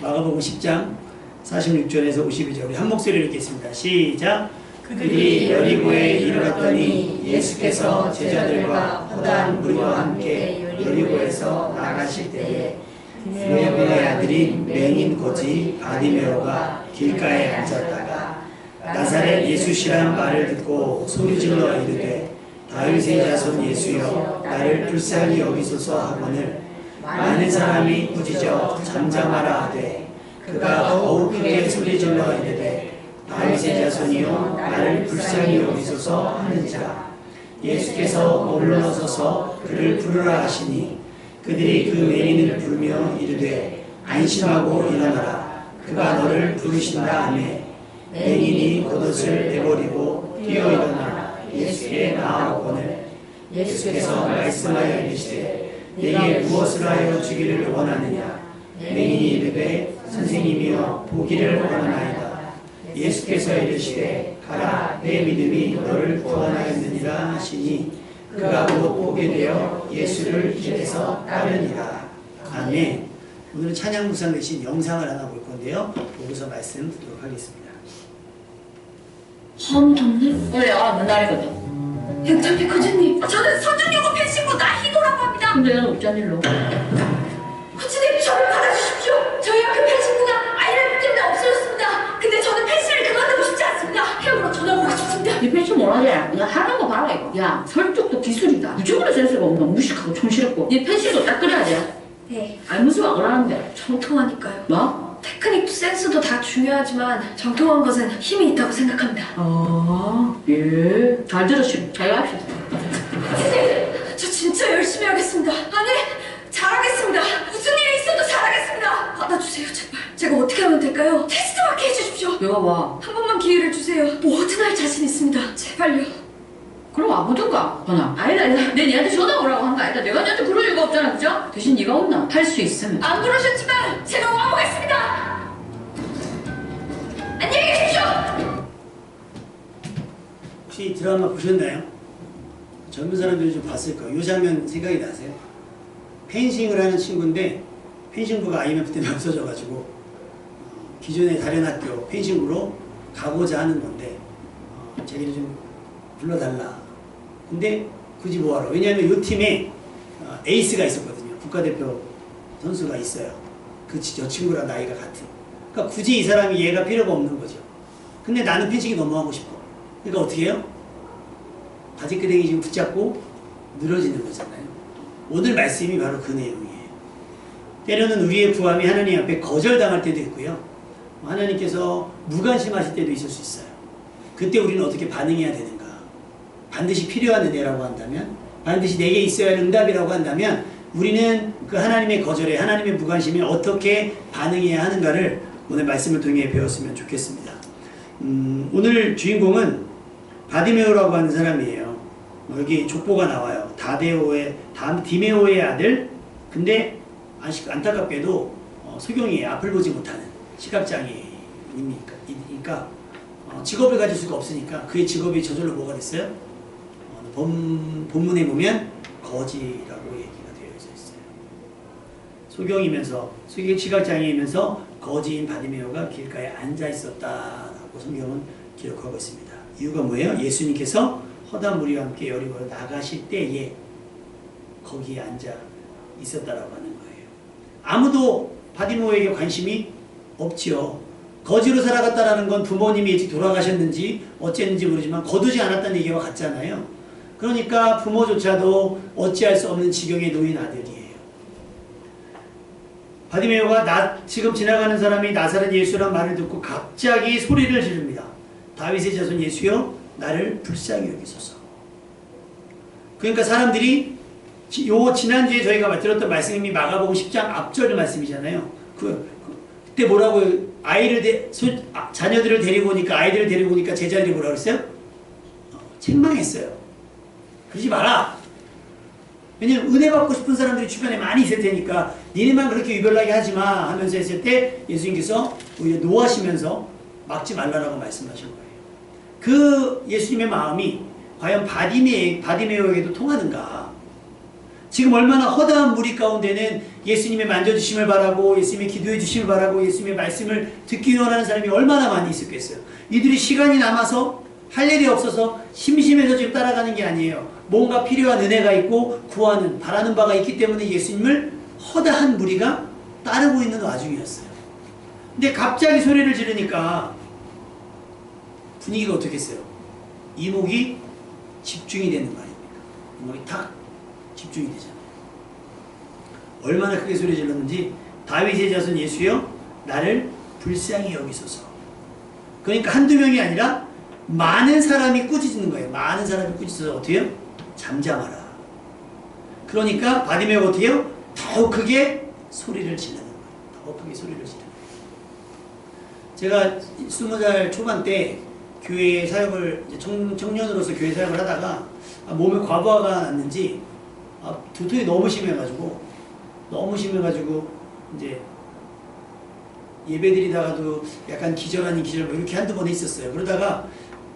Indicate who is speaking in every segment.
Speaker 1: 마가복음 10장 46절에서 52절 우리 한 목소리로 읽겠습니다. 시작. 그들이 여리고에 이르렀더니 예수께서 제자들과 허다한 무리와 함께 여리고에서 나가실 때에 디메오의 아들인 맹인 고지 바디메오가 길가에 앉았다가 나사렛 예수시란 말을 듣고 소리질러 이르되 다윗의 자손 예수여 나를 불쌍히 여기소서 하거늘 많은 사람이 꾸짖어 잠잠하라 하되 그가 더욱 크게 소리질러 이르되 다윗의 자손이여 나를 불쌍히 여기소서 하는지라. 예수께서 머물러서서 그를 부르라 하시니 그들이 그 맹인을 부르며 이르되 안심하고 일어나라 그가 너를 부르신다 하매 맹인이 겉옷을 내버리고 뛰어 일어나 예수께 나아오거늘 예수께서 말씀하여 이르시되 내게 무엇을 하여 주기를 원하느냐. 맹인이 이르되 선생님이여 보기를 원하나이다. 예수께서 이르시되 가라 내 믿음이 너를 구원하였느니라 하시니 그가 곧 보게 되어 예수를 길에서 따르니라. 아멘. 오늘은 찬양 묵상 대신 영상을 하나 볼 건데요. 보고서 말씀 듣도록 하겠습니다.
Speaker 2: 선정님?
Speaker 3: 그래요, 누나리거든.
Speaker 2: 행정비 교주님, 저는 선정여고 펜싱부 나희도라고 합니다.
Speaker 3: 근데 얘는 어쩐 일로?
Speaker 2: 코치님, 저를 받아주십시오. 저희 학교 펜싱부가 아이라인 때문에 없어졌습니다. 근데 저는 펜싱을 그만두고 싶지 않습니다. 해외로 전화보고 싶습니다.
Speaker 3: 니 펜싱 못하지? 그냥 하는 거 봐라 이거. 야, 설득도 기술이다. 무조건 센스가 없나? 무식하고 촌스럽고. 니 펜싱도 딱 그래야 돼.
Speaker 2: 네.
Speaker 3: 아니 무슨 말 그러는데?
Speaker 2: 정통하니까요.
Speaker 3: 뭐?
Speaker 2: 테크닉도 센스도 다 중요하지만 정통한 것은 힘이 있다고 생각합니다.
Speaker 3: 아, 예. 잘 들으시고 잘 합시다.
Speaker 2: 선생님, 저 진짜 열심히 하겠습니다. 아니, 잘하겠습니다. 무슨 일이 있어도 잘하겠습니다. 받아주세요, 제발. 제가 어떻게 하면 될까요? 테스트밖에 해주십시오.
Speaker 3: 내가 봐.
Speaker 2: 한 번만 기회를 주세요. 뭐든 할 자신 있습니다. 제발요.
Speaker 3: 그럼 와보든가, 전화. 아니다. 내 니한테 전화 오라고 한 거 아니다. 내가 니한테 그럴 리가 없잖아, 그죠? 대신 니가 온나? 할 수 있으면.
Speaker 2: 안 그러셨지만 제가 와보겠습니다. 안녕히 계십시오.
Speaker 1: 혹시 드라마 보셨나요? 젊은 사람들이 좀 봤을 거예요. 이 장면 생각이 나세요? 펜싱을 하는 친구인데 펜싱부가 IMF 때문에 없어져가지고 기존의 다른 학교 펜싱부로 가고자 하는 건데 자기를 좀 불러달라. 근데 굳이 뭐하러? 왜냐하면 이 팀에 에이스가 있었거든요. 국가대표 선수가 있어요. 저 친구랑 나이가 같은. 그러니까 굳이 이 사람이 얘가 필요가 없는 거죠. 근데 나는 펜싱이 너무 하고 싶어. 그러니까 어떻게 해요? 바지끄댕이 지금 붙잡고 늘어지는 거잖아요. 오늘 말씀이 바로 그 내용이에요. 때로는 우리의 구함이 하나님 앞에 거절당할 때도 있고요. 하나님께서 무관심하실 때도 있을 수 있어요. 그때 우리는 어떻게 반응해야 되는가? 반드시 필요한 은혜라고 한다면, 반드시 내게 있어야 할 응답이라고 한다면 우리는 그 하나님의 거절에, 하나님의 무관심에 어떻게 반응해야 하는가를 오늘 말씀을 통해 배웠으면 좋겠습니다. 오늘 주인공은 바디메오라고 하는 사람이에요. 여기 족보가 나와요. 디메오의 아들. 근데 안타깝게도 소경이에요. 앞을 보지 못하는 시각장애인이니까 직업을 가질 수가 없으니까 그의 직업이 저절로 뭐가 됐어요? 본문에 보면 거지라고 얘기가 되어 있어요. 소경이면서 시각장애이면서 거지인 바디메오가 길가에 앉아 있었다라고 성경은 기록하고 있습니다. 이유가 뭐예요? 예수님께서 허다한 무리와 함께 여리고로 나가실 때에 거기에 앉아 있었다라고 하는 거예요. 아무도 바디메오에게 관심이 없지요. 거지로 살아갔다라는 건 부모님이 일찍 돌아가셨는지 어쨌는지 모르지만 거두지 않았다는 얘기와 같잖아요. 그러니까 부모조차도 어찌할 수 없는 지경에 놓인 아들이에요. 바디메오가 지금 지나가는 사람이 나사렛 예수란 말을 듣고 갑자기 소리를 지릅니다. 다윗의 자손 예수여 나를 불쌍히 여기소서. 그러니까 사람들이 지난주에 저희가 들었던 말씀이 마가복음 10장 앞절 말씀이잖아요. 그때 뭐라고 자녀들을 데리고 오니까 아이들을 데리고 오니까 제자들이 뭐라고 했어요? 책망했어요. 그러지 마라. 왜냐면 은혜 받고 싶은 사람들이 주변에 많이 있을 테니까 니네만 그렇게 유별나게 하지마 하면서 했을 때 예수님께서 오히려 노하시면서 막지 말라라고 말씀하신 거예요. 그 예수님의 마음이 과연 바디메오에게도 통하는가? 지금 얼마나 허다한 무리 가운데는 예수님의 만져주심을 바라고 예수님의 기도해 주심을 바라고 예수님의 말씀을 듣기 원하는 사람이 얼마나 많이 있었겠어요. 이들이 시간이 남아서 할 일이 없어서 심심해서 지금 따라가는 게 아니에요. 뭔가 필요한 은혜가 있고 구하는 바라는 바가 있기 때문에 예수님을 허다한 무리가 따르고 있는 와중이었어요. 근데 갑자기 소리를 지르니까 분위기가 어떻겠어요? 이목이 집중이 되는 말입니다. 이목이 탁 집중이 되잖아요. 얼마나 크게 소리 질렀는지 다윗의 자손 예수여 나를 불쌍히 여기소서. 그러니까 한두 명이 아니라 많은 사람이 꾸짖는 거예요. 많은 사람이 꾸짖어서 어떻게 해요? 잠잠하라. 그러니까 바디메오가 어떻게 해요? 더욱 크게 소리를 지르는 거예요. 더욱 크게 소리를 지르는 거예요. 제가 20살 초반 때 교회 사역을 청년으로서 교회 사역을 하다가 몸에 과부하가 났는지 두통이 너무 심해가지고 이제 예배드리다가도 약간 기절 아닌 기절 뭐 이렇게 한두 번 했었어요. 그러다가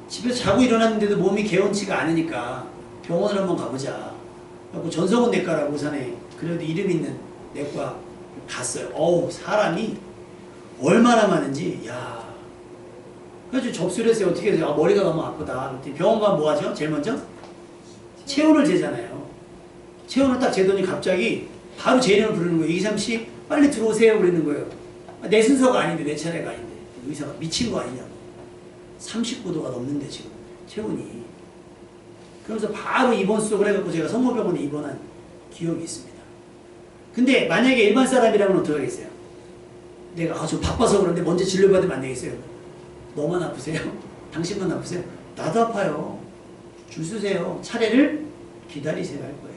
Speaker 1: 집에서 자고 일어났는데도 몸이 개운치가 않으니까 병원을 한번 가보자. 그래서 전성훈 내과라고 부산에 그래도 이름 있는 내과 갔어요. 어우 사람이 얼마나 많은지 야. 그래서 접수를 했어요. 어떻게 해서 머리가 너무 아프다. 병원 가면 뭐 하죠? 제일 먼저 체온을 재잖아요. 체온을 딱 재더니 갑자기 바로 제 이름을 부르는 거예요. 이기삼씨 빨리 들어오세요 그러는 거예요. 내 순서가 아닌데 내 차례가 아닌데 의사가 미친 거 아니냐고. 39도가 넘는데 지금 체온이. 그러면서 바로 입원 수속을 해갖고 제가 성모병원에 입원한 기억이 있습니다. 근데 만약에 일반 사람이라면 어떡하겠어요? 내가 좀 바빠서 그런데 먼저 진료받으면 안 되겠어요? 너만 아프세요? 당신만 아프세요? 나도 아파요. 줄 서세요. 차례를 기다리세요 할 거예요.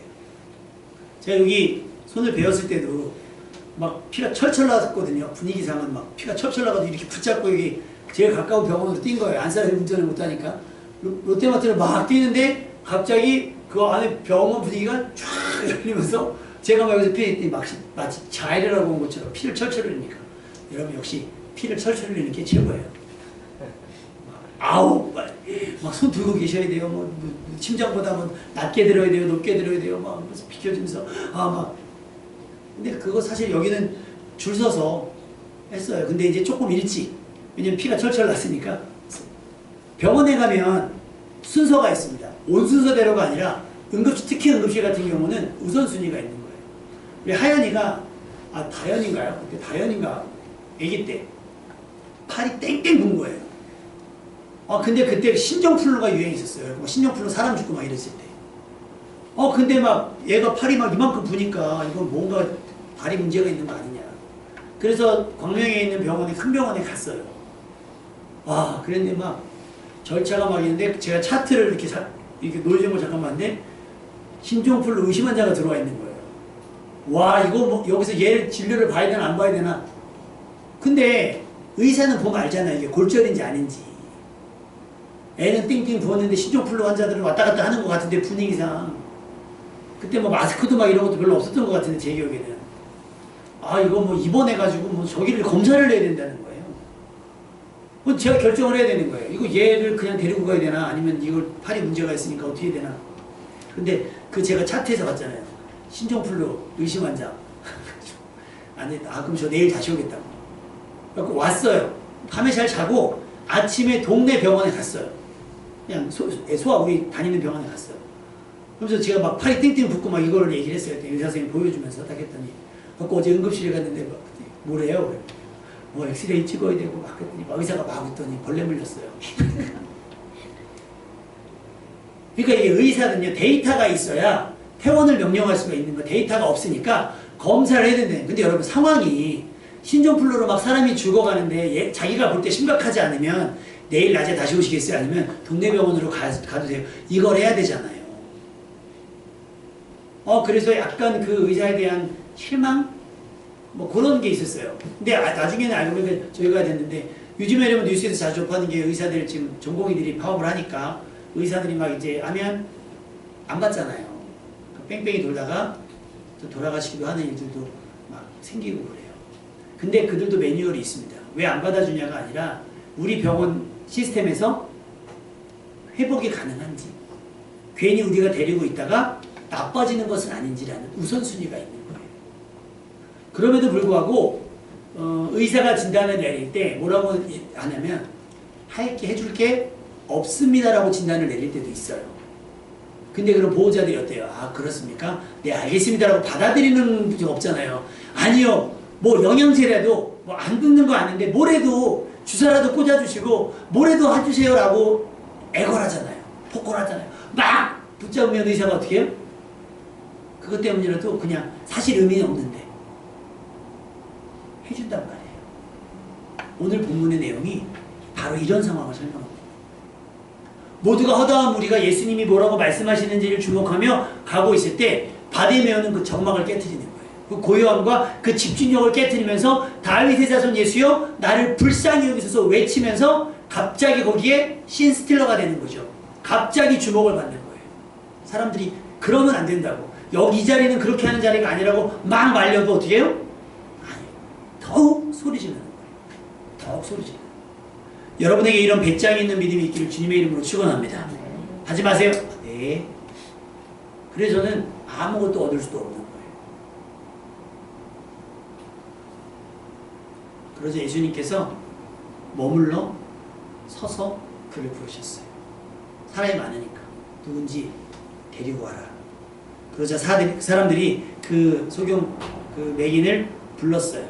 Speaker 1: 제가 여기 손을 베었을 때도 막 피가 철철 나왔거든요. 분위기상은 막 피가 철철 나가지고 이렇게 붙잡고 여기 제일 가까운 병원으로 뛴 거예요. 안사람이 운전을 못하니까. 롯데마트를 막 뛰는데 갑자기 그 안에 병원 분위기가 쫙 열리면서 제가 막 여기서 피 마치 자해라고 온 것처럼 피를 철철 흘리니까 여러분 역시 피를 철철 흘리는 게 최고예요. 아우 막 손 들고 계셔야 돼요. 뭐 심장보다 뭐 낮게 들어야 돼요. 높게 들어야 돼요. 막 비켜주면서 막 근데 그거 사실 여기는 줄 서서 했어요. 근데 이제 조금 일찍 왜냐면 피가 철철 났으니까 병원에 가면 순서가 있습니다. 온 순서대로가 아니라 응급실 특히 응급실 같은 경우는 우선순위가 있는 거예요. 우리 하연이가 다연인가요? 그때 다연인가 아기 때 팔이 땡땡 분 거예요. 근데 그때 신종플루가 유행했었어요. 뭐 신종플루 사람 죽고 막 이랬을 때. 근데 막 얘가 팔이 막 이만큼 부니까 이건 뭔가 다리 문제가 있는 거 아니냐. 그래서 광명에 있는 병원에 큰 병원에 갔어요. 그랬는데 막 절차가 막 있는데 제가 차트를 이렇게 노려준 걸 잠깐 봤는데 신종플루 의심 환자가 들어와 있는 거예요. 이거 뭐 여기서 얘 진료를 봐야 되나 안 봐야 되나. 근데 의사는 보면 알잖아요. 이게 골절인지 아닌지. 애는 띵띵 부었는데 신종플루 환자들은 왔다 갔다 하는 것 같은데 분위기상 그때 뭐 마스크도 막 이런 것도 별로 없었던 것 같은데 제 기억에는 이거 뭐 입원해가지고 뭐 저기를 검사를 해야 된다는 거예요. 그럼 제가 결정을 해야 되는 거예요. 이거 얘를 그냥 데리고 가야 되나 아니면 이걸 팔이 문제가 있으니까 어떻게 해야 되나. 근데 제가 차트에서 봤잖아요. 신종플루 의심 환자. 그럼 저 내일 다시 오겠다고. 그래서 왔어요. 밤에 잘 자고 아침에 동네 병원에 갔어요. 그냥 소아 우리 다니는 병원에 갔어요. 그러면서 제가 막 팔이 띵띵 붓고 막 이걸 얘기를 했어요. 의사 선생님 보여주면서 딱 했더니 어제 응급실에 갔는데 뭐래요? 뭐 엑스레이 찍어야 되고 막 했더니 의사가 막 했더니 벌레 물렸어요. 그러니까 이게 의사는요 데이터가 있어야 퇴원을 명령할 수가 있는 거. 데이터가 없으니까 검사를 해야 된다는. 근데 여러분 상황이 신종플루로 막 사람이 죽어가는데 자기가 볼 때 심각하지 않으면 내일 낮에 다시 오시겠어요? 아니면 동네 병원으로 가도 돼요? 이걸 해야 되잖아요. 그래서 약간 그 의사에 대한 실망? 뭐 그런 게 있었어요. 근데 나중에는 알고 보니까 저희가 됐는데 요즘에 여러분 뉴스에서 자주 접하는 게 의사들 지금 전공의들이 파업을 하니까 의사들이 막 이제 하면 안 받잖아요. 뺑뺑이 돌다가 또 돌아가시기도 하는 일들도 막 생기고 그래요. 근데 그들도 매뉴얼이 있습니다. 왜 안 받아주냐가 아니라 우리 병원 시스템에서 회복이 가능한지 괜히 우리가 데리고 있다가 나빠지는 것은 아닌지라는 우선순위가 있는 거예요. 그럼에도 불구하고 의사가 진단을 내릴 때 뭐라고 하냐면 해줄 게 없습니다라고 진단을 내릴 때도 있어요. 근데 그럼 보호자들이 어때요? 아 그렇습니까? 네 알겠습니다라고 받아들이는 게 없잖아요. 아니요. 뭐 영양제라도 뭐 안 듣는 거 아는데 뭐래도 주사라도 꽂아주시고 뭐래도 해주세요라고 애걸하잖아요. 폭언하잖아요. 막 붙잡으면 의사가 어떻게 해요? 그것 때문이라도 그냥 사실 의미는 없는데 해준단 말이에요. 오늘 본문의 내용이 바로 이런 상황을 설명합니다. 모두가 허다한 무리가 예수님이 뭐라고 말씀하시는지를 주목하며 가고 있을 때 바디메오는 그 정막을 깨트리는 거예요. 그 고요함과 그 집중력을 깨트리면서 다윗의 자손 예수여 나를 불쌍히 여기소서 외치면서 갑자기 거기에 씬스틸러가 되는 거죠. 갑자기 주목을 받는 거예요. 사람들이 그러면 안 된다고. 여기 이 자리는 그렇게 하는 자리가 아니라고 막 말려도 어떻게 해요? 아니요. 더욱 소리 지르는 거예요. 더욱 소리 지르는 거예요. 여러분에게 이런 배짱이 있는 믿음이 있기를 주님의 이름으로 축원합니다. 하지 마세요. 네. 그래서 저는 아무것도 얻을 수도 없는 거예요. 그러자 예수님께서 머물러 서서 그를 부르셨어요. 사람이 많으니까 누군지 데리고 와라. 그러자 사람들이 그 소경 그 맹인을 불렀어요.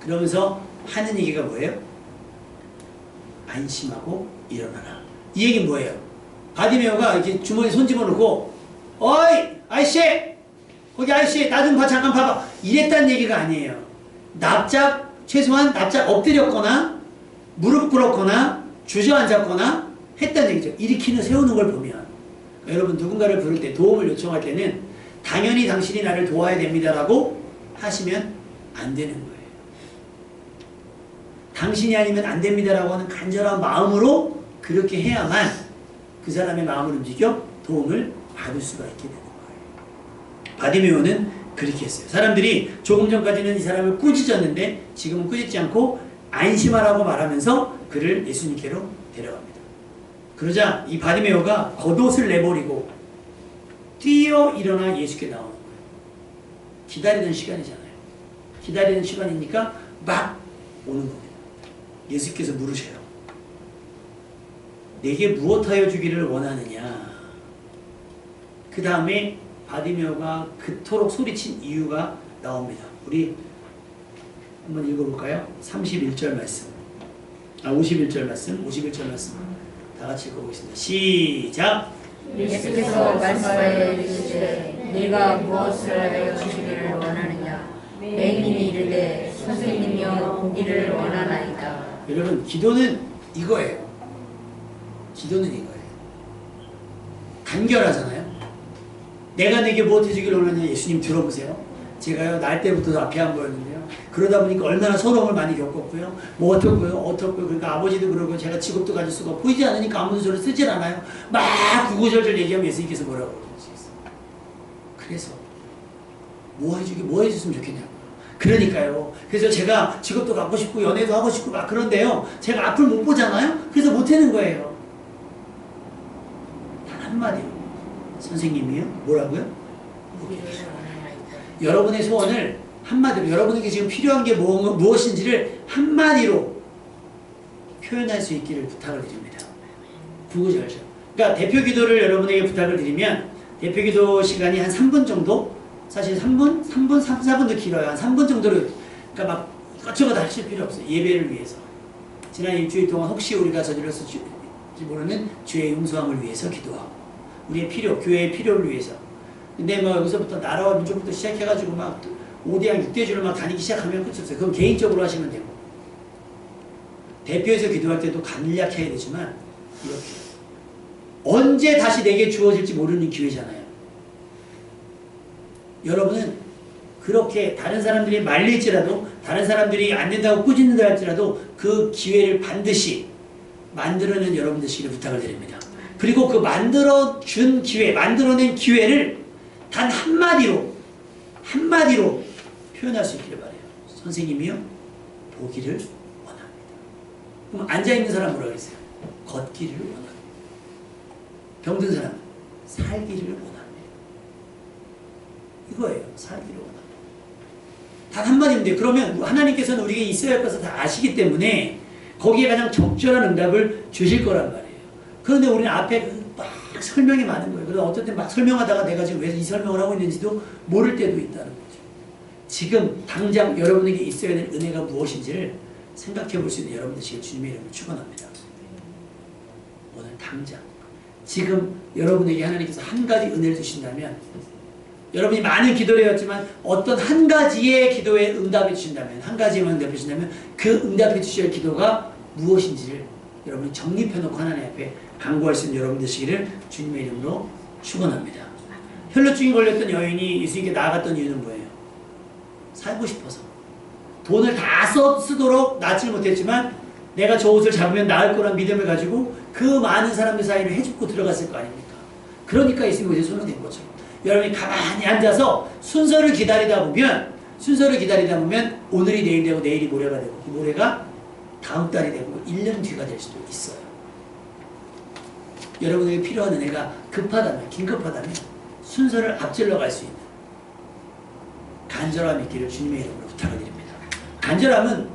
Speaker 1: 그러면서 하는 얘기가 뭐예요? 안심하고 일어나라. 이 얘기는 뭐예요? 바디메오가 이렇게 주머니에 손 집어넣고 어이 아이씨 거기 아이씨 나 좀 잠깐 봐봐 이랬다는 얘기가 아니에요. 최소한 납작 엎드렸거나 무릎 꿇었거나 주저앉았거나 했다는 얘기죠. 일으키는 세우는 걸 보면 여러분 누군가를 부를 때 도움을 요청할 때는 당연히 당신이 나를 도와야 됩니다라고 하시면 안 되는 거예요. 당신이 아니면 안 됩니다라고 하는 간절한 마음으로 그렇게 해야만 그 사람의 마음을 움직여 도움을 받을 수가 있게 되는 거예요. 바디메오는 그렇게 했어요. 사람들이 조금 전까지는 이 사람을 꾸짖었는데 지금은 꾸짖지 않고 안심하라고 말하면서 그를 예수님께로 데려갑니다. 그러자 이 바디메오가 겉옷을 내버리고 뛰어 일어나 예수께 나오는 거예요. 기다리는 시간이잖아요. 기다리는 시간이니까 막 오는 겁니다. 예수께서 물으셔요. 내게 무엇하여 주기를 원하느냐. 그 다음에 바디메오가 그토록 소리친 이유가 나옵니다. 우리 한번 읽어볼까요? 31절 말씀. 51절 말씀. 51절 말씀. 다 같이 읽어보겠습니다. 시작!
Speaker 4: 예수께서 말씀하여 이르시되 네가 무엇을 하여 주시기를 원하느냐. 맹인이 이르되 선생님이여 보기를 원하나이다.
Speaker 1: 여러분 기도는 이거예요. 기도는 이거예요. 간결하잖아요. 내가 내게 무엇 해주기를 원하냐. 예수님 들어보세요. 제가요 날 때부터 앞이 안 보였는데요. 그러다 보니까 얼마나 서러움을 많이 겪었고요. 뭐 어떻고요. 그러니까 아버지도 그러고 제가 직업도 가질 수가 없고 보이지 않으니까 아무도 저를 쓰질 않아요. 막 구구절절 얘기하면 예수님께서 뭐라고 그러시겠어요. 그래서 뭐 해줬으면 좋겠냐고. 그러니까요. 그래서 제가 직업도 갖고 싶고 연애도 하고 싶고 막 그런데요. 제가 앞을 못 보잖아요. 그래서 못 하는 거예요. 단 한마디로. 선생님이요? 뭐라고요? 여러분의 소원을 한마디로 여러분에게 지금 필요한 게 무엇인지를 한마디로 표현할 수 있기를 부탁을 드립니다. 구구절절. 그러니까 대표 기도를 여러분에게 부탁을 드리면 대표 기도 시간이 한 3분 정도 사실 3분, 4분도 길어요. 한 3분 정도로 그러니까 막 이것저것 하실 필요 없어요. 예배를 위해서. 지난 일주일 동안 혹시 우리가 저질렀을지 모르는 죄의 용서함을 위해서 기도하고 우리의 필요, 교회의 필요를 위해서. 근데 뭐 여기서부터 나라와 민족부터 시작해가지고 막 5대양 6대주를 막 다니기 시작하면 끝이 없어요. 그건 개인적으로 하시면 되고 대표해서 기도할 때도 간략해야 되지만 이렇게 언제 다시 내게 주어질지 모르는 기회잖아요. 여러분은 그렇게 다른 사람들이 말릴지라도 다른 사람들이 안 된다고 꾸짖는다 할지라도 그 기회를 반드시 만들어낸 여러분 되시기를 부탁을 드립니다. 그리고 그 만들어준 기회, 만들어낸 기회를 단 한마디로 표현할 수 있기를 바라요. 선생님이요? 보기를 원합니다. 그럼 앉아있는 사람 뭐라 그랬어요? 걷기를 원합니다. 병든 사람 살기를 원합니다. 이거예요. 살기를 원합니다. 단 한마디인데 그러면 하나님께서는 우리에게 있어야 할 것을 다 아시기 때문에 거기에 가장 적절한 응답을 주실 거란 말이에요. 그런데 우리는 앞에 막 설명이 많은 거예요. 그래서 어떤 때 막 설명하다가 내가 지금 왜 이 설명을 하고 있는지도 모를 때도 있다는 거죠. 지금 당장 여러분에게 있어야 될 은혜가 무엇인지를 생각해 볼 수 있는 여러분들 지금 주님의 이름으로 축원합니다. 오늘 당장 지금 여러분에게 하나님께서 한 가지 은혜를 주신다면 여러분이 많은 기도를 해왔지만 어떤 한 가지의 기도에 응답해 주신다면 한 가지에만 응답해 주신다면 그 응답해 주실 기도가 무엇인지를 여러분이 정립해 놓고 하나님 앞에 간구할 수 있는 여러분 되시기를 주님의 이름으로 축원합니다. 혈루증이 걸렸던 여인이 예수님께 나아갔던 이유는 뭐예요? 살고 싶어서. 돈을 다 쓰도록 낫지 못했지만 내가 저 옷을 잡으면 나을 거란 믿음을 가지고 그 많은 사람들 사이를 헤집고 들어갔을 거 아닙니까? 그러니까 예수님이 옷에 손을 댄 거죠. 여러분이 가만히 앉아서 순서를 기다리다 보면 오늘이 내일 되고 내일이 모레가 되고 그 모레가 다음 달이 되고 1년 뒤가 될 수도 있어요. 여러분에게 필요한 은혜가 급하다면 긴급하다면 순서를 앞질러 갈 수 있는 간절함이 있기를 주님의 이름으로 부탁을 드립니다. 간절함은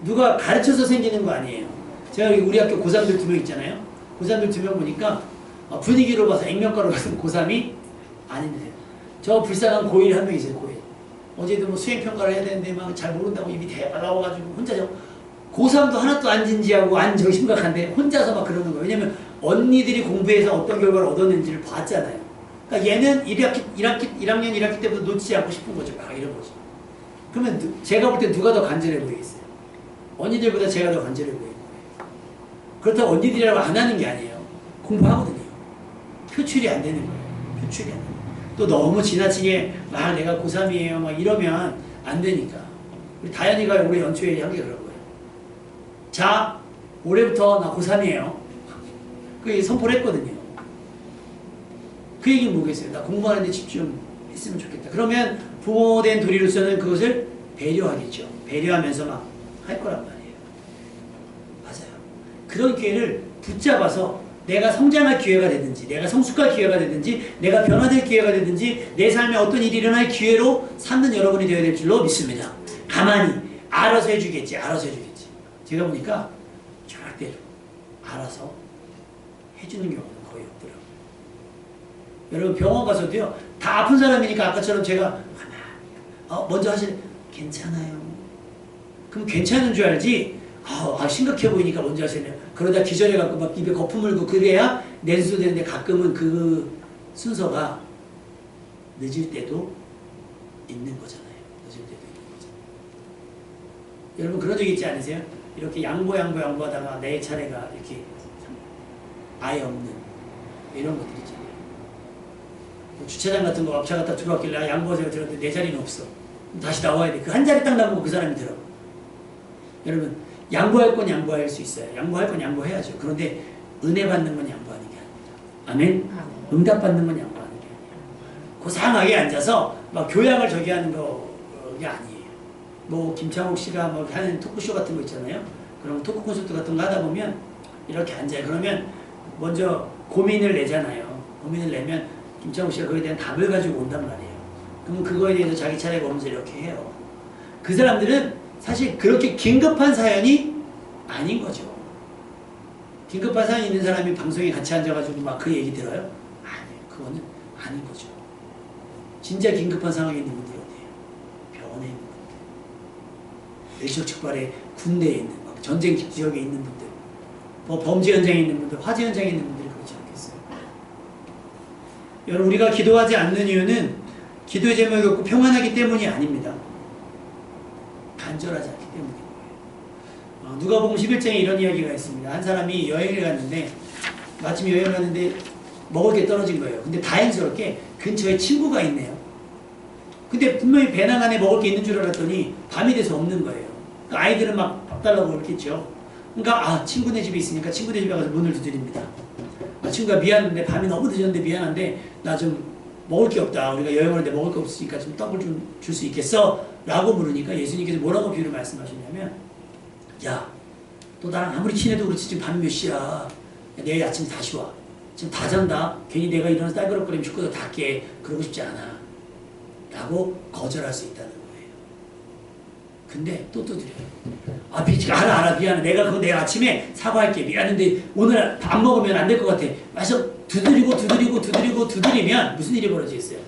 Speaker 1: 누가 가르쳐서 생기는 거 아니에요. 제가 우리 학교 고3들 2명 있잖아요. 고3들 2명 보니까 분위기로 봐서 액면가로 봐서 고3이 아닌데 저 불쌍한 고1 한 명 있어요. 고1 어제도 뭐 수행평가를 해야 되는데 막 잘 모른다고 입이 대박 나와가지고 혼자 고3도 하나도 안 진지하고 안 저기 심각한데 혼자서 막 그러는 거예요. 왜냐면 언니들이 공부해서 어떤 결과를 얻었는지를 봤잖아요. 그러니까 얘는 1학년 1학기 때부터 놓치지 않고 싶은 거죠. 막 이런 거죠. 그러면 제가 볼 때 누가 더 간절해 보이겠어요? 언니들보다 제가 더 간절해 보이는 거예요. 그렇다고 언니들이라고 안 하는 게 아니에요. 공부하거든요. 표출이 안 되는 거예요. 표출이 안 되는 거예요. 또 너무 지나치게 막 내가 고3이에요 막 이러면 안 되니까. 우리 다현이가 올해 연초에 한 게 그런 거예요. 자, 올해부터 나 고3이에요. 그 선포를 했거든요. 그 얘기는 뭐겠어요? 나 공부하는데 집중했으면 좋겠다. 그러면 부모된 도리로서는 그것을 배려하겠죠. 배려하면서 막 할 거란 말이에요. 맞아요. 그런 기회를 붙잡아서 내가 성장할 기회가 되든지 내가 성숙할 기회가 되든지 내가 변화될 기회가 되든지 내 삶에 어떤 일이 일어날 기회로 삼는 여러분이 되어야 될 줄로 믿습니다. 가만히 알아서 해주겠지. 알아서 해주겠지. 제가 보니까 절대로 알아서 해주는 경우는 거의 없더라고요. 여러분 병원 가서도요. 다 아픈 사람이니까 아까처럼 제가 먼저 하실 괜찮아요. 그럼 괜찮은 줄 알지 심각해 보이니까 먼저 하시네요. 그러다 기절해갖고 막 입에 거품 물고 그래야 내수도 되는데 가끔은 그 순서가 늦을 때도 있는 거잖아요. 늦을 때도 있는 거잖아요. 여러분 그런 적 있지 않으세요? 이렇게 양보하다가 내 차례가 이렇게 아예 없는 이런 것들 있잖아요. 뭐 주차장 같은 거 앞차 갔다 들어왔길래 양보하세요 들었는데 내 자리는 없어. 다시 나와야 돼. 그 한 자리 딱 남고 그 사람이 들어. 여러분 양보할 건 양보할 수 있어요. 양보할 건 양보해야죠. 그런데 은혜 받는 건 양보하는 게 아닙니다. 아멘? 응답 받는 건 양보하는 게 아니에요. 고상하게 앉아서 막 교양을 저기 하는 게 아니에요. 뭐 김창욱 씨가 뭐 하는 토크쇼 같은 거 있잖아요. 그럼 토크 콘서트 같은 거 하다 보면 이렇게 앉아요. 그러면 먼저 고민을 내잖아요. 고민을 내면 김창욱 씨가 그거에 대한 답을 가지고 온단 말이에요. 그러면 그거에 대해서 자기 차례가 오면서 이렇게 해요. 그 사람들은 사실 그렇게 긴급한 사연이 아닌 거죠. 긴급한 사연이 있는 사람이 방송에 같이 앉아가지고 막 그 얘기 들어요? 아니에요. 그거는 아닌 거죠. 진짜 긴급한 상황에 있는 분들이 어디에요? 병원에 있는 분들, 일촉즉발의 군대에 있는, 막 전쟁 지역에 있는 분들, 뭐 범죄 현장에 있는 분들, 화재 현장에 있는 분들이 그렇지 않겠어요? 여러분 우리가 기도하지 않는 이유는 기도의 제목이 없고 평안하기 때문이 아닙니다. 간절하지 않기 때문인 거예요. 누가복음 11장에 이런 이야기가 있습니다. 한 사람이 여행을 갔는데 마침 여행을 갔는데 먹을 게 떨어진 거예요. 근데 다행스럽게 근처에 친구가 있네요. 근데 분명히 배낭 안에 먹을 게 있는 줄 알았더니 밤이 돼서 없는 거예요. 그러니까 아이들은 막 밥 달라고 그랬겠죠. 그러니까 친구네 집에 있으니까 친구네 집에 가서 문을 두드립니다. 친구가 미안한데 밤이 너무 늦었는데 미안한데 나 좀 먹을 게 없다. 우리가 여행 오는데 먹을 게 없으니까 좀 떡을 좀 줄 수 있겠어? 라고 물으니까 예수님께서 뭐라고 비유를 말씀하셨냐면 야, 너 나랑 아무리 친해도 그렇지 지금 밤이 몇 시야. 내일 아침에 다시 와. 지금 다 잔다. 괜히 내가 일어나서 딸그럭거리면 식구들 다 깨. 그러고 싶지 않아. 라고 거절할 수 있다는 거예요. 근데 또 두드려요. 아, 알아, 미안해. 그거 내가 아침에 사과할게. 미안한데 오늘 밥 먹으면 안 될 것 같아. 와서 두드리면 무슨 일이 벌어지겠어요?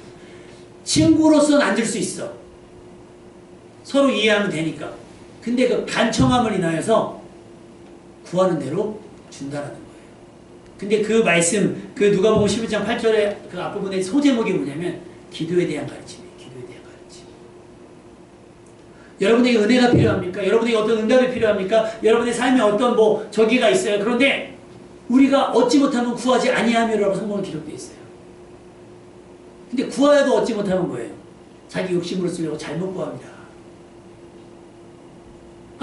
Speaker 1: 친구로서는 앉을 수 있어. 서로 이해하면 되니까. 근데 그 간청함을 인하여서 구하는 대로 준다라는 거예요. 근데 그 말씀, 그 누가복음 11장 8절의 그 앞부분의 소제목이 뭐냐면 기도에 대한 가르침이에요. 기도에 대한 가르침. 여러분에게 은혜가 필요합니까? 여러분에게 어떤 응답이 필요합니까? 여러분의 삶에 어떤 저기가 있어요. 그런데 우리가 얻지 못하면 구하지 아니하며라고 성경은 기록되어 있어요. 근데 구하여도 얻지 못하면 뭐예요? 자기 욕심으로 쓰려고 잘못 구합니다.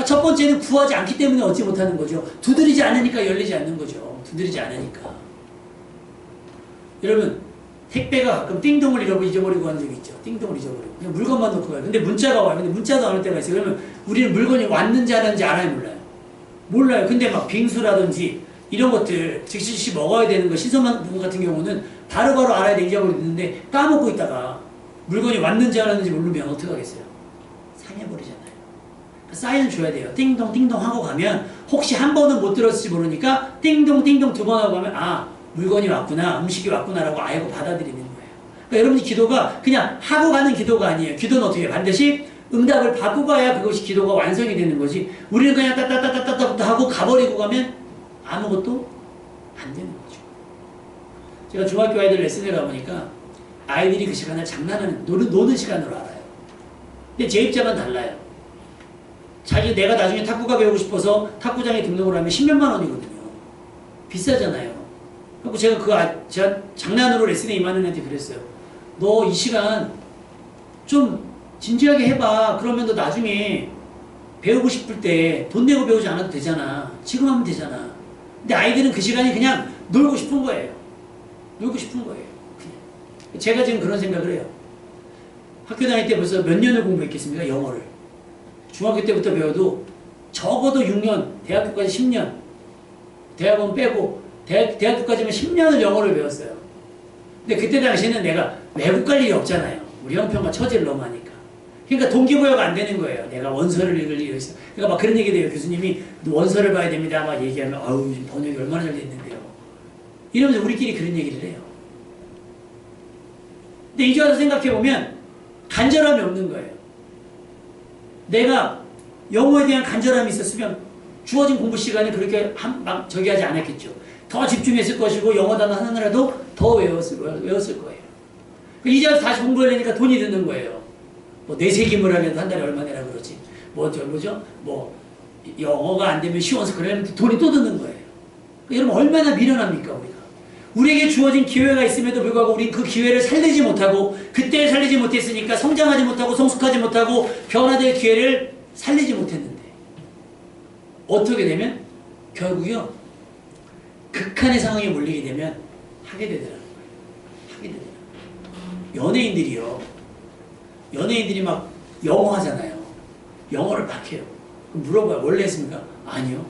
Speaker 1: 첫 번째는 구하지 않기 때문에 얻지 못하는 거죠. 두드리지 않으니까 열리지 않는 거죠. 두드리지 않으니까. 여러분, 택배가 가끔 띵동을 잊어버리고 하는 적이 있죠. 띵동을 잊어버리고. 그냥 물건만 놓고 가요. 근데 문자가 와요. 근데 문자도 안 올 때가 있어요. 그러면 우리는 물건이 왔는지 안 왔는지 알아요? 몰라요? 몰라요. 근데 막 빙수라든지 이런 것들 즉시 먹어야 되는 거 신선한 부분 같은 경우는 바로바로 알아야 돼. 잊어버리는데 까먹고 있다가 물건이 왔는지 안 왔는지 모르면 어떻게 하겠어요? 상해버리잖아요. 사인을 줘야 돼요. 띵동 띵동 하고 가면 혹시 한 번은 못 들었을지 모르니까 띵동 띵동 두 번 하고 가면 아, 물건이 왔구나, 음식이 왔구나라고 알고 받아들이는 거예요. 그러니까 여러분이 기도가 그냥 하고 가는 기도가 아니에요. 기도는 어떻게 해요? 반드시 응답을 받고 가야 그것이 기도가 완성이 되는 거지. 우리는 그냥 따따따따따따 하고 가버리고 가면 아무것도 안 되는 거죠. 제가 중학교 아이들 레슨에 가보니까 아이들이 그 시간을 장난하는, 노는 시간으로 알아요. 근데 제 입장은 달라요. 내가 나중에 탁구가 배우고 싶어서 탁구장에 등록을 하면 10몇만 원이거든요. 비싸잖아요. 그리고 제가 장난으로 레슨에 임하는 애한테 그랬어요. 너 이 시간 좀 진지하게 해봐. 그러면 너 나중에 배우고 싶을 때 돈 내고 배우지 않아도 되잖아. 지금 하면 되잖아. 근데 아이들은 그 시간이 그냥 놀고 싶은 거예요. 놀고 싶은 거예요. 그냥. 제가 지금 그런 생각을 해요. 학교 다닐 때 벌써 몇 년을 공부했겠습니까? 영어를. 중학교 때부터 배워도 적어도 6년, 대학교까지 10년, 대학원 빼고 대학교까지면 10년을 영어를 배웠어요. 근데 그때 당시에는 내가 외국 갈 일이 없잖아요. 우리 형편과 처지를 너무 하니까. 그러니까 동기부여가 안 되는 거예요. 내가 원서를 읽을 일이 있어. 그러니까 막 그런 얘기 돼요. 교수님이 원서를 봐야 됩니다. 막 얘기하면 아우 번역이 얼마나 잘 됐는데요. 이러면서 우리끼리 그런 얘기를 해요. 근데 이제 와서 생각해보면 간절함이 없는 거예요. 내가 영어에 대한 간절함이 있었으면 주어진 공부 시간에 그렇게 막 저기 하지 않았겠죠. 더 집중했을 것이고 영어 단어 하나라도 더 외웠을 거예요. 이제 와서 다시 공부하려니까 돈이 드는 거예요. 내세김을 하면 한 달에 얼마 내라 그러지. 영어가 안 되면 시원서 그러면 돈이 또 드는 거예요. 여러분 얼마나 미련합니까 우리가. 우리에게 주어진 기회가 있음에도 불구하고 우린 그 기회를 살리지 못하고 그때 살리지 못했으니까 성장하지 못하고 성숙하지 못하고 변화될 기회를 살리지 못했는데 어떻게 되면 결국요 극한의 상황에 몰리게 되면 하게 되더라는 거예요. 하게 되더라는 거예요. 연예인들이 막 영어 하잖아요. 영어를 막 해요. 그럼 물어봐요. 원래 했습니까? 아니요.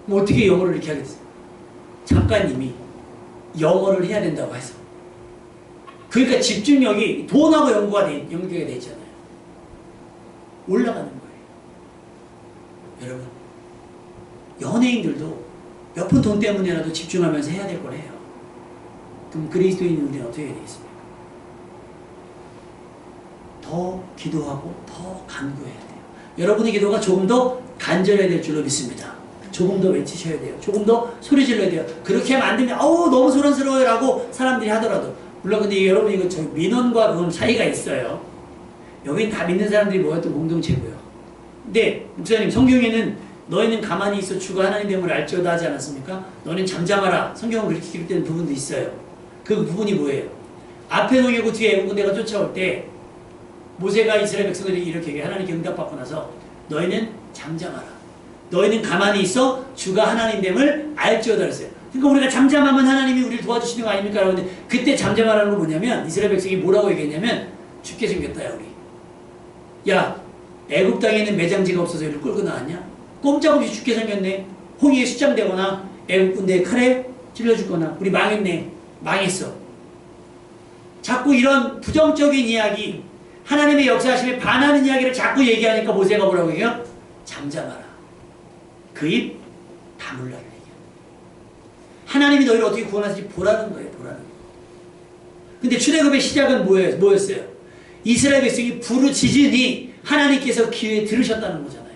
Speaker 1: 그럼 어떻게 영어를 이렇게 하겠어요? 작가님이 영어를 해야 된다고 해서. 그러니까 집중력이 돈하고 연계가 돼 있잖아요. 올라가는 거예요. 여러분, 연예인들도 몇 푼 돈 때문에라도 집중하면서 해야 될 걸 해요. 그럼 그리스도인은 우리는 어떻게 해야 되겠습니까? 더 기도하고 더 간구해야 돼요. 여러분의 기도가 조금 더 간절해야 될 줄로 믿습니다. 조금 더 외치셔야 돼요. 조금 더 소리 질러야 돼요. 그렇게 하면 안 되면 너무 소란스러워요 라고 사람들이 하더라도 물론 근데 여러분 이거 저 민원과 그건 차이가 있어요. 여긴 다 믿는 사람들이 모였던 공동체고요. 근데 목사님 성경에는 너희는 가만히 있어 주가 하나님 됨을 알지어다 하지 않았습니까? 너는 잠잠하라. 성경은 그렇게 기록되는 부분도 있어요. 그 부분이 뭐예요? 앞에 농이고 뒤에 애국 군대가 쫓아올 때 모세가 이스라엘 백성들이 이렇게 하나님께 응답받고 나서 너희는 잠잠하라. 너희는 가만히 있어 주가 하나님 됨을 알지어다 그랬어요. 그러니까 우리가 잠잠하면 하나님이 우리를 도와주시는 거 아닙니까? 그런데 그때 잠잠하라는 건 뭐냐면 이스라엘 백성이 뭐라고 얘기했냐면 죽게 생겼다 야 우리. 야 애국 땅에 있는 매장지가 없어서 이를 끌고 나왔냐? 꼼짝없이 죽게 생겼네. 홍해에 수장되거나 애국 군대의 칼에 찔려 죽거나 우리 망했네. 망했어. 자꾸 이런 부정적인 이야기, 하나님의 역사하심에 반하는 이야기를 자꾸 얘기하니까 모세가 뭐라고 얘기해요? 잠잠하라. 그 입 다물라는 얘기야. 하나님이 너희를 어떻게 구원하실지 보라는 거예요. 보라는 거예요. 근데 출애굽의 시작은 뭐였어요? 이스라엘 백성이 부르짖으니 하나님께서 귀에 들으셨다는 거잖아요.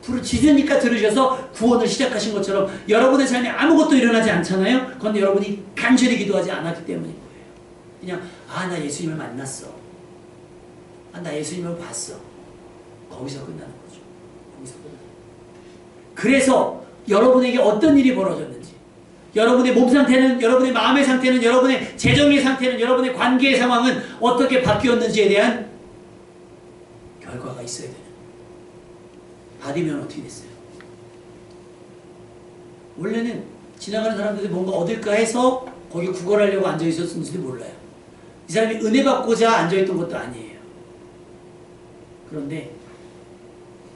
Speaker 1: 부르짖으니까 들으셔서 구원을 시작하신 것처럼 여러분의 삶에 아무것도 일어나지 않잖아요. 그런데 여러분이 간절히 기도하지 않았기 때문인 거예요. 그냥 나 예수님을 만났어. 나 예수님을 봤어. 거기서 끝나는 거죠. 거기서 끝나는 거예요. 그래서 여러분에게 어떤 일이 벌어졌는지, 여러분의 몸 상태는, 여러분의 마음의 상태는, 여러분의 재정의 상태는, 여러분의 관계의 상황은 어떻게 바뀌었는지에 대한 결과가 있어야 되는. 바디면 어떻게 됐어요? 원래는 지나가는 사람들이 뭔가 얻을까 해서 거기 구걸하려고 앉아 있었는지도 몰라요. 이 사람이 은혜 받고자 앉아있던 것도 아니에요. 그런데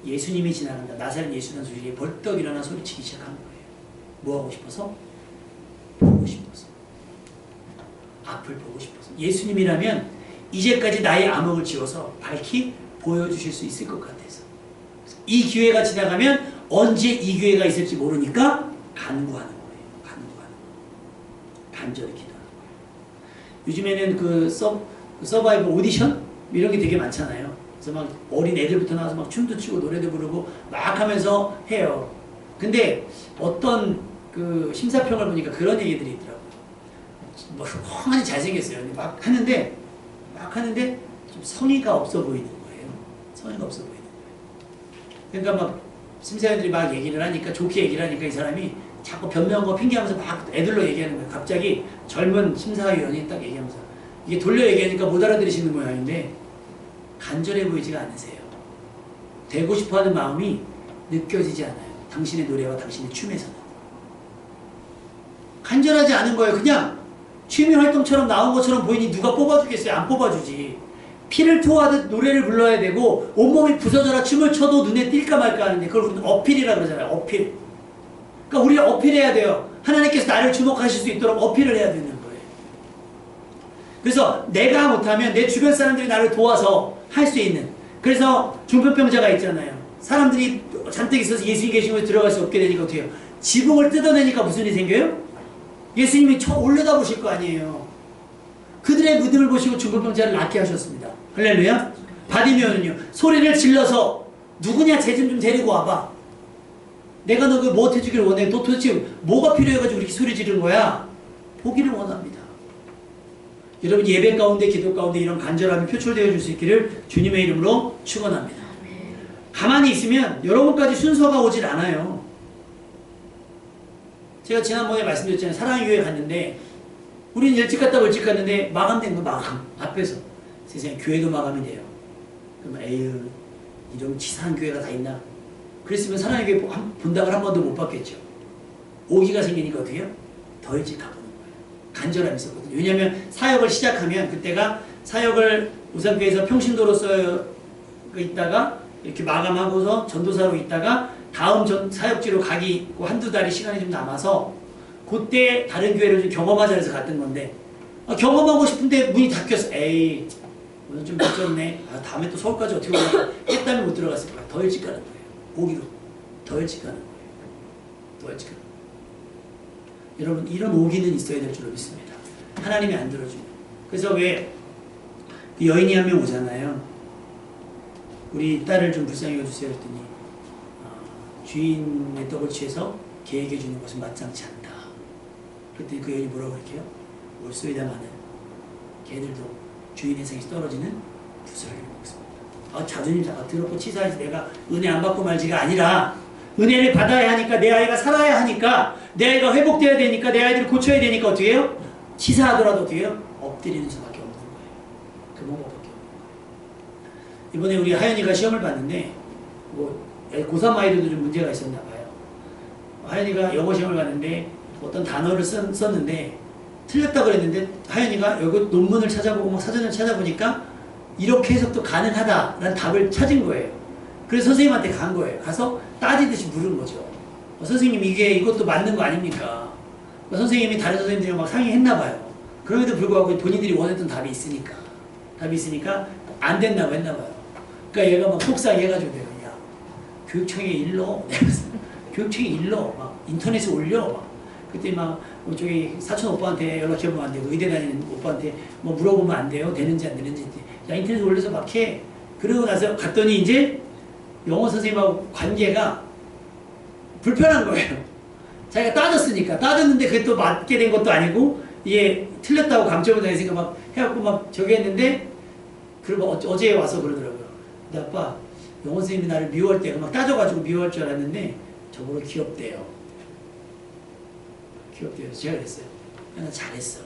Speaker 1: 예수님이 지나간다. 나사렛 예수라는 소리에 벌떡 일어나 소리치기 시작한 거예요. 뭐 하고 싶어서? 보고 싶어서. 앞을 보고 싶어서. 예수님이라면 이제까지 나의 암흑을 지워서 밝히 보여주실 수 있을 것 같아서. 이 기회가 지나가면 언제 이 기회가 있을지 모르니까 간구하는 거예요. 간구하는 거예요. 간절히 기도하는 거예요. 요즘에는 그 서바이벌 오디션? 이런 게 되게 많잖아요. 그래서 막 어린 애들부터 나와서 막 춤도 추고 노래도 부르고 막 하면서 해요. 근데 어떤 그 심사평을 보니까 그런 얘기들이 있더라고요. 뭐 훤하니 잘생겼어요. 근데 막 하는데 좀 성의가 없어 보이는 거예요. 성의가 없어 보이는 거예요. 그러니까 막 심사위원들이 막 얘기를 하니까, 좋게 얘기를 하니까 이 사람이 자꾸 변명과 핑계하면서 막 애들로 얘기하는 거예요. 갑자기 젊은 심사위원이 딱 얘기하면서, 이게 돌려 얘기하니까 못 알아들으시는 모양인데 간절해 보이지가 않으세요. 되고 싶어하는 마음이 느껴지지 않아요. 당신의 노래와 당신의 춤에서는. 간절하지 않은 거예요. 그냥 취미활동처럼 나온 것처럼 보이니 누가 뽑아주겠어요? 안 뽑아주지. 피를 토하듯 노래를 불러야 되고 온몸이 부서져라 춤을 춰도 눈에 띌까 말까 하는데 그걸 어필이라 그러잖아요. 어필. 그러니까 우리가 어필해야 돼요. 하나님께서 나를 주목하실 수 있도록 어필을 해야 되는 거예요. 그래서 내가 못하면 내 주변 사람들이 나를 도와서 할 수 있는. 그래서 중풍병자가 있잖아요. 사람들이 잔뜩 있어서 예수님 계신 곳에 들어갈 수 없게 되니까 어떻게 해요? 지붕을 뜯어내니까 무슨 일이 생겨요? 예수님이 올려다보실 거 아니에요. 그들의 믿음을 보시고 중풍병자를 낫게 하셨습니다. 할렐루야. 바디메오는요, 소리를 질러서 누구냐 쟤 좀 데리고 와봐. 내가 너 뭐 해주기를 원해. 너 도대체 뭐가 필요해가지고 이렇게 소리 지르는 거야? 보기를 원합니다. 여러분 예배 가운데 기도 가운데 이런 간절함이 표출되어 줄 수 있기를 주님의 이름으로 축원합니다. 가만히 있으면 여러분까지 순서가 오질 않아요. 제가 지난번에 말씀드렸잖아요. 사랑의 교회 갔는데 우리는 일찍 갔다고 일찍 갔는데 마감된 거 마감 앞에서 세상에 교회도 마감이 돼요. 그럼 에휴 이런 치사한 교회가 다 있나? 그랬으면 사랑의 교회 본당을 한 번도 못 봤겠죠. 오기가 생기니까 어떻게 해요? 더 일찍 가보는 거예요. 간절함이 있었거든요. 왜냐하면 사역을 시작하면 그때가 사역을 우산교회에서 평신도로서 있다가 이렇게 마감하고서 전도사로 있다가 다음 사역지로 가기 있고 한두 달의 시간이 좀 남아서 그때 다른 교회를 좀 경험하자 해서 갔던 건데 경험하고 싶은데 문이 닫혔어. 에이 오늘 좀 늦었네. 다음에 또 서울까지 어떻게 올라가 했다면 못 들어갔을 거야. 더 일찍 가는 거예요. 오기로 더 일찍 가는 거예요. 더 일찍 가는 거예요. 여러분 이런 오기는 있어야 될 줄로 믿습니다. 하나님이 안 들어주면. 그래서 왜 그 여인이 한 명 오잖아요. 우리 딸을 좀 불쌍히 여주세요 했더니 주인의 떡을 취해서 개에게 주는 것은 마땅치 않다. 그랬더니 그 여인이 뭐라고 할게요? 올소이다마는 개들도 주인의 생에서 떨어지는 부스러기를 먹습니다. 자존심 잡아 더럽고 치사해서 내가 은혜 안 받고 말지가 아니라 은혜를 받아야 하니까 내 아이가 살아야 하니까 내 아이가 회복돼야 되니까 내 아이들을 고쳐야 되니까 어떻게 해요? 치사하더라도 어떻게 해요? 엎드리는 수밖에 없는 거예요. 그 방법밖에 없는 거예요. 이번에 우리 하연이가 시험을 봤는데 고3 아이들도 좀 문제가 있었나 봐요. 하연이가 영어 시험을 봤는데 어떤 단어를 썼는데 틀렸다 그랬는데 하연이가 여기 논문을 찾아보고 막 사전을 찾아보니까 이렇게 해석도 가능하다라는 답을 찾은 거예요. 그래서 선생님한테 간 거예요. 가서 따지듯이 물은 거죠. 선생님 이것도 맞는 거 아닙니까? 선생님이 다른 선생님들이랑 막 상의했나 봐요. 그럼에도 불구하고 본인들이 원했던 답이 있으니까 안 된다고 했나 봐요. 그러니까 얘가 막 속상해가지고 내가 야 교육청에 일러 교육청에 일러 막 인터넷에 올려 막 그때 막 저기 사촌 오빠한테 연락해보면 안 되고 의대 다니는 오빠한테 뭐 물어보면 안 돼요 되는지 안 되는지 야 인터넷에 올려서 막 해. 그러고 나서 갔더니 이제 영어 선생님하고 관계가 불편한 거예요. 자기가 따졌으니까 따졌는데 그게 또 맞게 된 것도 아니고 이게 틀렸다고 감점을 당했으니까 막 해갖고 막 저기 했는데 그리고 어제 와서 그러더라고요. 근데 아빠 영어 선생님이 나를 미워할 때가 막 따져가지고 미워할 줄 알았는데 저보고 귀엽대요. 귀엽대요. 제가 그랬어요. 야, 나 잘했어.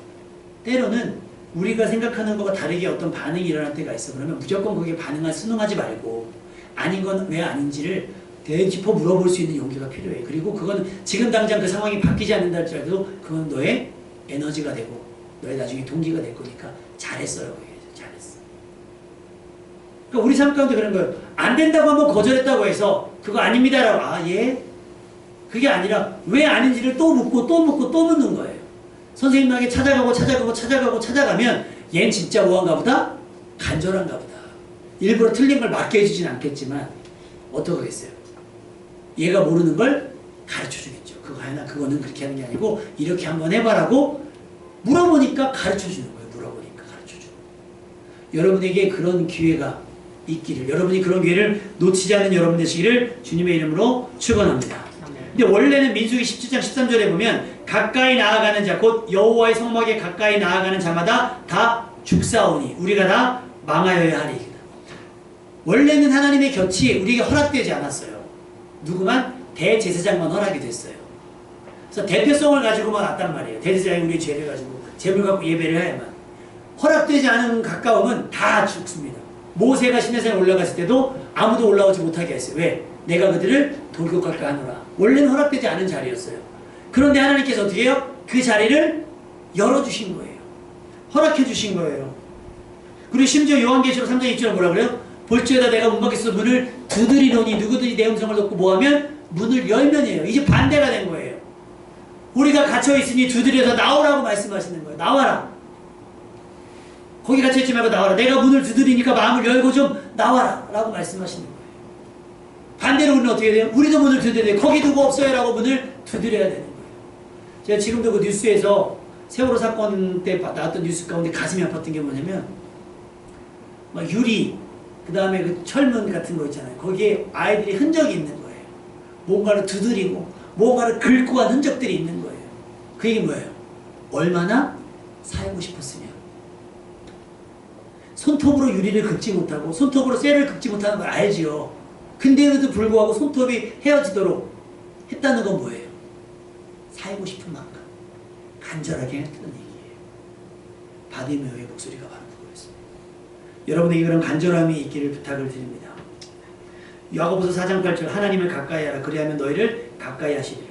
Speaker 1: 때로는 우리가 생각하는 것과 다르게 어떤 반응이 일어날 때가 있어. 그러면 무조건 거기에 순응하지 말고 아닌 건 왜 아닌지를 되짚어 물어볼 수 있는 용기가 필요해. 그리고 그건 지금 당장 그 상황이 바뀌지 않는다 할지라도 그건 너의 에너지가 되고 너의 나중에 동기가 될 거니까 잘했어라고 얘기해줘. 잘했어. 그러니까 우리 삶 가운데 그런 거예요. 안 된다고 한번 거절했다고 해서 그거 아닙니다라고 아 예? 그게 아니라 왜 아닌지를 또 묻고 또 묻고 또 묻는 거예요. 선생님에게 찾아가면 얘는 진짜 우한가 보다? 간절한가 보다. 일부러 틀린 걸 맞게 해주진 않겠지만 어떻게 하겠어요? 얘가 모르는 걸 가르쳐주겠죠. 그거 하나 그거는 그렇게 하는 게 아니고 이렇게 한번 해봐라고 물어보니까 가르쳐주는 거예요. 물어보니까 가르쳐주는 거예요. 여러분에게 그런 기회가 있기를 여러분이 그런 기회를 놓치지 않는 여러분 되시기를 주님의 이름으로 축원합니다. 근데 원래는 민수기 17장 13절에 보면 가까이 나아가는 자 곧 여호와의 성막에 가까이 나아가는 자마다 다 죽사오니 우리가 다 망하여야 하리. 원래는 하나님의 곁이 우리에게 허락되지 않았어요. 누구만? 대제사장만 허락이 됐어요. 그래서 대표성을 가지고만 왔단 말이에요. 대제사장이 우리의 죄를 가지고 제물 갖고 예배를 해야만. 허락되지 않은 가까움은 다 죽습니다. 모세가 시내산에 올라갔을 때도 아무도 올라오지 못하게 했어요. 왜? 내가 그들을 돌격할까 하노라. 원래는 허락되지 않은 자리였어요. 그런데 하나님께서 어떻게 해요? 그 자리를 열어주신 거예요. 허락해 주신 거예요. 그리고 심지어 요한계시록 3장 2절에 뭐라 그래요? 볼지어다 내가 문 밖에서 문을 두드리노니 누구들이 내 음성을 듣고 뭐하면 문을 열면이에요. 이제 반대가 된 거예요. 우리가 갇혀있으니 두드려서 나오라고 말씀하시는 거예요. 나와라. 거기 갇혀있지 말고 나와라. 내가 문을 두드리니까 마음을 열고 좀 나와라 라고 말씀하시는 거예요. 반대로 우리는 어떻게 돼요? 우리도 문을 두드려야 돼요. 거기 누구 없어요? 라고 문을 두드려야 되는 거예요. 제가 지금도 그 뉴스에서 세월호 사건 때 나왔던 뉴스 가운데 가슴이 아팠던 게 뭐냐면 막 유리 그 다음에 그 철문 같은 거 있잖아요. 거기에 아이들이 흔적이 있는 거예요. 뭔가를 두드리고 뭔가를 긁고 한 흔적들이 있는 거예요. 그 얘기 뭐예요? 얼마나 살고 싶었으면 손톱으로 유리를 긁지 못하고 손톱으로 쇠를 긁지 못하는 걸 알지요. 근데에도 불구하고 손톱이 헤어지도록 했다는 건 뭐예요? 살고 싶은 만큼 간절하게 했다는 얘기예요. 바디메오의 목소리가 바로 그거였습니다. 여러분에게 그런 간절함이 있기를 부탁을 드립니다. 야고보서 4장 8절 하나님을 가까이 하라 그리하면 너희를 가까이 하시리라.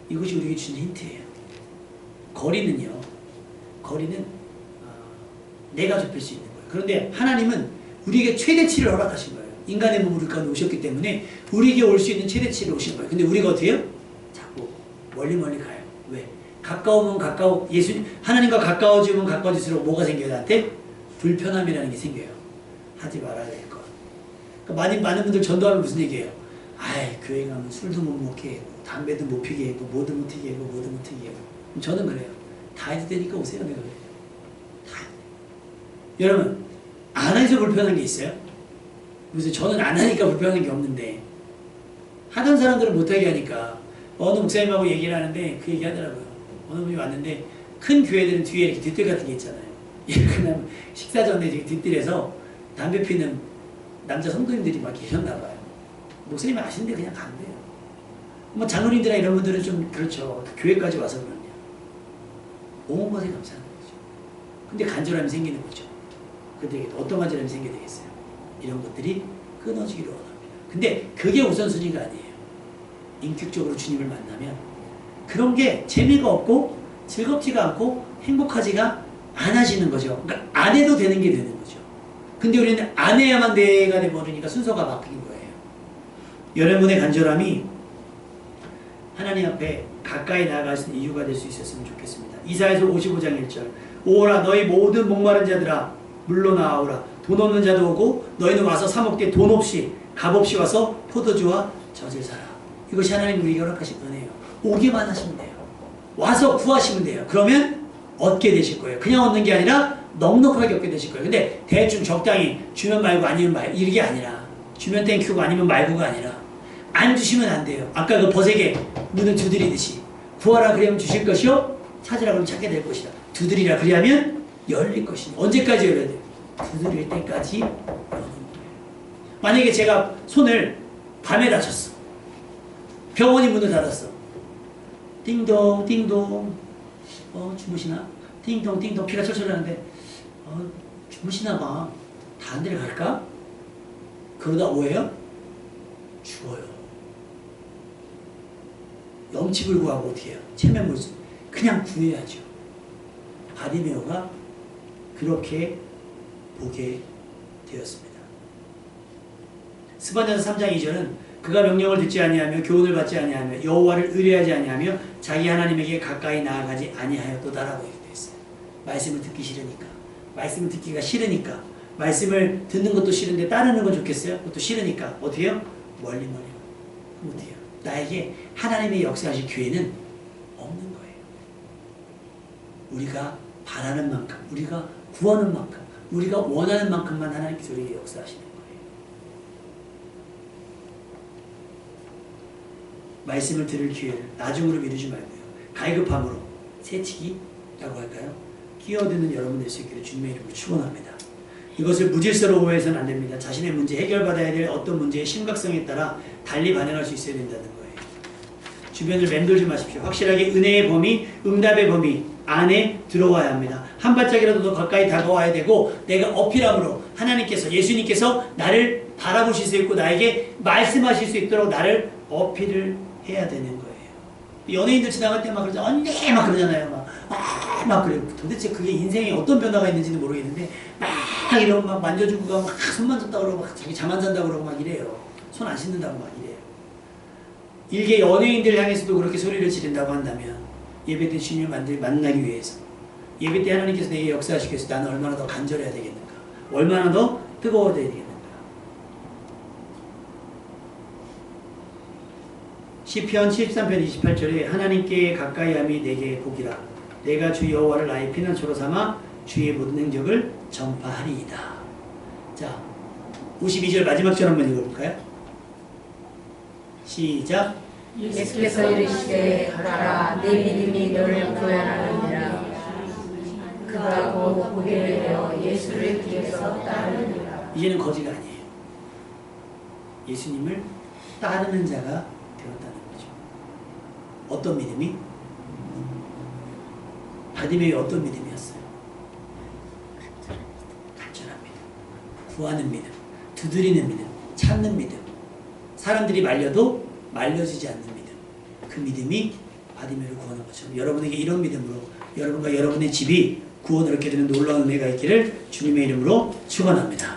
Speaker 1: 이것이 우리에게 주는 힌트예요. 거리는 내가 좁힐 수 있는 거예요. 그런데 하나님은 우리에게 최대치를 허락하신 거예요. 인간의 몸을 우리 가운데 오셨기 때문에 우리에게 올 수 있는 최대치를 오신 거예요. 근데 우리가 어떻게 해요? 자꾸 멀리 가요. 왜? 가까우면 하나님과 가까워지면 가까워질수록 뭐가 생겨요? 나한테? 불편함이라는 게 생겨요. 하지 말아야 될 것. 그러니까 많은 분들 전도하면 무슨 얘기예요? 아이 교회 가면 술도 못 먹게 하고 담배도 못 피게 하고 뭐도 못 튀게 하고 뭐도 못 튀게 하고. 저는 그래요. 다 해도 되니까 오세요. 내가 그래요. 다 해도 돼요. 여러분 안 해서 불편한 게 있어요? 그래서 저는 안 하니까 불편한 게 없는데 하던 사람들은 못하게 하니까 어느 목사님하고 얘기를 하는데 그 얘기 하더라고요. 어느 분이 왔는데 큰 교회들은 뒤에 이렇게 뒷뜰 같은 게 있잖아요. 그냥 식사 전에 뒷뜰에서 담배 피는 남자 성도님들이 막 계셨나 봐요. 목사님 아시는데 그냥 간대요. 뭐 장로님들이나 이런 분들은 좀 그렇죠. 교회까지 와서 그러냐. 온 것에 감사하는 거죠. 근데 간절함이 생기는 거죠. 근데 어떤 간절함이 생기게 되겠어요? 이런 것들이 끊어지기를 원합니다. 근데 그게 우선순위가 아니에요. 인격적으로 주님을 만나면 그런 게 재미가 없고 즐겁지가 않고 행복하지가 않아지는 거죠. 그러니까 안 해도 되는 게 되는 거죠. 근데 우리는 안 해야만 내가 돼버리니까 순서가 바뀐 거예요. 여러분의 간절함이 하나님 앞에 가까이 나아갈 수 있는 이유가 될 수 있었으면 좋겠습니다. 이사야서 55장 1절 오라 너희 모든 목마른 자들아 물러나오라 돈 없는 자도 오고 너희는 와서 사 먹되 돈 없이 값 없이 와서 포도주와 젖을 사라. 이것이 하나님 우리에게 허락하신 은혜예요. 오기만 하시면 돼요. 와서 구하시면 돼요. 그러면 얻게 되실 거예요. 그냥 얻는 게 아니라 넉넉하게 얻게 되실 거예요. 근데 대충 적당히 주면 말고 아니면 말고 이게 아니라 주면 땡큐고 아니면 말고가 아니라 안 주시면 안 돼요. 아까 그 버색에 문을 두드리듯이 구하라 그러면 주실 것이요 찾으라 그러면 찾게 될 것이다. 두드리라 그리하면 열릴 것이니 언제까지 열려야 돼요? 두드릴 때까지 여는 거예요. 만약에 제가 손을 밤에 다쳤어. 병원이 문을 닫았어. 띵동 띵동 주무시나? 띵동 띵동 피가 철철 나는데 주무시나 봐. 다른 데를 갈까? 그러다 뭐예요? 죽어요. 염치불 구하고 어떻게 해요? 체면물수 그냥 구해야죠. 바디메오가 그렇게 보게 되었습니다. 스바냐서 3장 2절은 그가 명령을 듣지 아니하며 교훈을 받지 아니하며 여호와를 의뢰하지 아니하며 자기 하나님에게 가까이 나아가지 아니하였도다라고 얘기되어 있어요. 말씀을 듣기 싫으니까, 말씀을 듣기가 싫으니까, 말씀을 듣는 것도 싫은데 따르는 건 좋겠어요? 그것도 싫으니까 어떻게 해요? 멀리 그럼 어떻게 해요? 나에게 하나님의 역사하실 기회는 없는 거예요. 우리가 바라는 만큼, 우리가 구하는 만큼, 우리가 원하는 만큼만 하나님께서 우리에게 역사하시는 거예요. 말씀을 들을 기회를 나중으로 미루지 말고요. 갈급함으로 새치기라고 할까요? 끼어드는 여러분 될 수 있기를 주님의 이름으로 축원합니다. 이것을 무질서로 오해해서는 안 됩니다. 자신의 문제, 해결받아야 될 어떤 문제의 심각성에 따라 달리 반응할 수 있어야 된다는 거예요. 주변을 맴돌지 마십시오. 확실하게 은혜의 범위, 응답의 범위 안에 들어와야 합니다. 한 발짝이라도 더 가까이 다가와야 되고 내가 어필함으로 하나님께서, 예수님께서 나를 바라보실 수 있고 나에게 말씀하실 수 있도록 나를 어필을 해야 되는 거예요. 연예인들 지나갈 때 막 그러죠. 언니 막 그러잖아요. 막 그래요. 도대체 그게 인생에 어떤 변화가 있는지는 모르겠는데 막 이러고 막 만져주고 막 손만 줬다 그러고 막 자기 잠 안 잔다 그러고 막 이래요. 손 안 씻는다고 막 이래요. 일개 연예인들 향해서도 그렇게 소리를 지른다고 한다면 예배 때 주님을 만나기 위해서 예배 때 하나님께서 내게 역사하시기 위해서 나는 얼마나 더 간절해야 되겠는가? 얼마나 더 뜨거워야 되겠는가? 시편 73편 28절에 하나님께 가까이함이 내게 복이라 내가 주 여호와를 나의 피난처로 삼아 주의 모든 행적을 전파하리이다. 자, 52절 마지막 절 한번 읽어볼까요? 시작.
Speaker 4: 예수께서 이르시되 가라 내 믿음이 너를 구원하느니라. 그가 곧 보게 되어 예수를 길에서 따르니라.
Speaker 1: 이제는 거지가 아니에요. 예수님을 따르는 자가 되었다는 거죠. 어떤 믿음이? 바디메이 어떤 믿음이었어요? 간절한 믿음, 구하는 믿음, 두드리는 믿음, 찾는 믿음, 사람들이 말려도 말려지지 않는 믿음. 그 믿음이 바디메이를 구하는 것처럼 여러분에게 이런 믿음으로 여러분과 여러분의 집이 구원을 얻게 되는 놀라운 은혜가 있기를 주님의 이름으로 축원합니다.